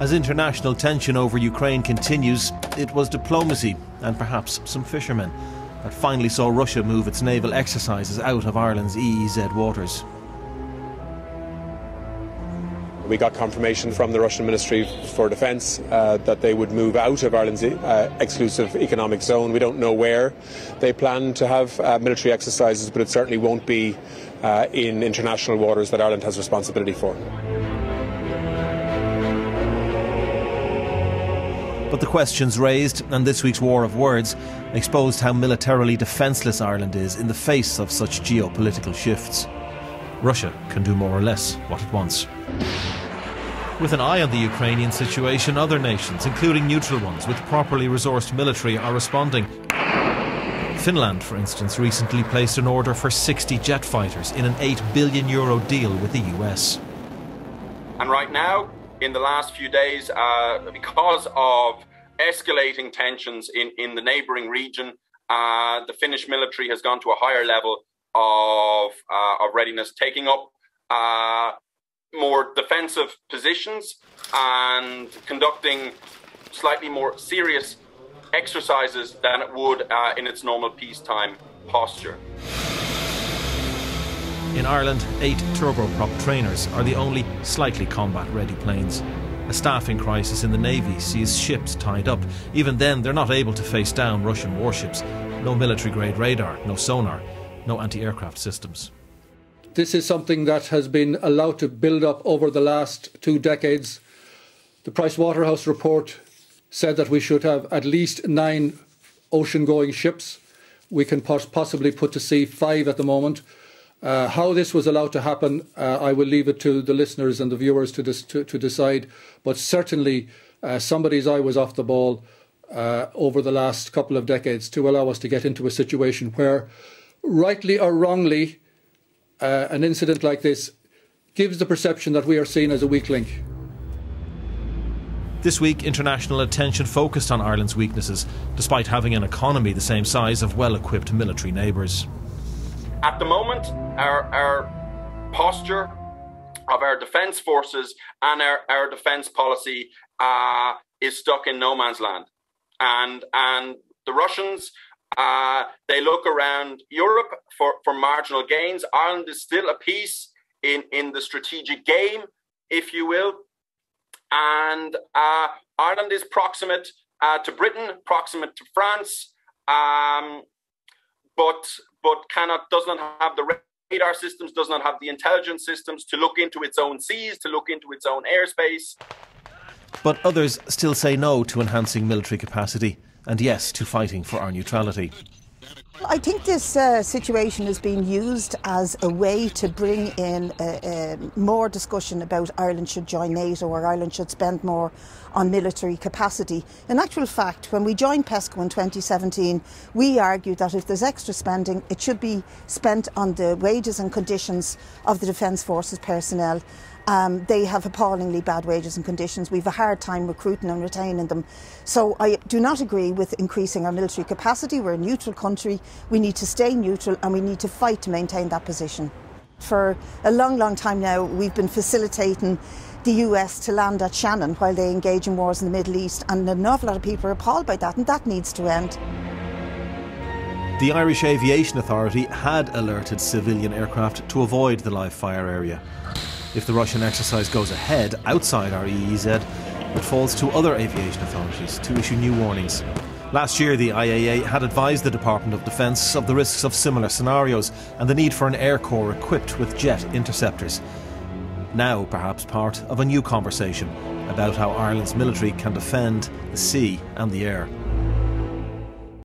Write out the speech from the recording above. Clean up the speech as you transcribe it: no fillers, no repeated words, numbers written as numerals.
As international tension over Ukraine continues, it was diplomacy and perhaps some fishermen that finally saw Russia move its naval exercises out of Ireland's EEZ waters. We got confirmation from the Russian Ministry for Defence that they would move out of Ireland's exclusive economic zone. We don't know where they plan to have military exercises, but it certainly won't be in international waters that Ireland has responsibility for. But the questions raised, and this week's war of words, exposed how militarily defenceless Ireland is in the face of such geopolitical shifts. Russia can do more or less what it wants. With an eye on the Ukrainian situation, other nations, including neutral ones with properly resourced military, are responding. Finland, for instance, recently placed an order for 60 jet fighters in an €8 billion deal with the US. And right now, in the last few days, because of escalating tensions in the neighbouring region, the Finnish military has gone to a higher level of readiness, taking up more defensive positions and conducting slightly more serious exercises than it would in its normal peacetime posture. In Ireland, 8 turboprop trainers are the only slightly combat-ready planes. A staffing crisis in the Navy sees ships tied up. Even then, they're not able to face down Russian warships. No military-grade radar, no sonar, no anti-aircraft systems. This is something that has been allowed to build up over the last 2 decades. The Price Waterhouse report said that we should have at least 9 ocean-going ships. We can possibly put to sea 5 at the moment. How this was allowed to happen, I will leave it to the listeners and the viewers to decide. But certainly somebody's eye was off the ball over the last couple of decades to allow us to get into a situation where, rightly or wrongly, an incident like this gives the perception that we are seen as a weak link. This week, international attention focused on Ireland's weaknesses, despite having an economy the same size of well-equipped military neighbours. At the moment, our posture of our defence forces and our defence policy is stuck in no man's land. And the Russians, they look around Europe for marginal gains. Ireland is still a piece in the strategic game, if you will. And Ireland is proximate to Britain, proximate to France, but does not have the radar systems, does not have the intelligence systems to look into its own seas, to look into its own airspace. But others still say no to enhancing military capacity and yes to fighting for our neutrality. I think this situation is being used as a way to bring in more discussion about Ireland should join NATO or Ireland should spend more on military capacity. In actual fact, when we joined PESCO in 2017, we argued that if there's extra spending, it should be spent on the wages and conditions of the Defence Forces personnel. They have appallingly bad wages and conditions. We've a hard time recruiting and retaining them. So I do not agree with increasing our military capacity. We're a neutral country. We need to stay neutral and we need to fight to maintain that position. For a long, long time now, we've been facilitating the US to land at Shannon while they engage in wars in the Middle East, and an awful lot of people are appalled by that, and that needs to end. The Irish Aviation Authority had alerted civilian aircraft to avoid the live fire area. If the Russian exercise goes ahead outside our EEZ, it falls to other aviation authorities to issue new warnings. Last year, the IAA had advised the Department of Defence of the risks of similar scenarios and the need for an air corps equipped with jet interceptors. Now, perhaps part of a new conversation about how Ireland's military can defend the sea and the air.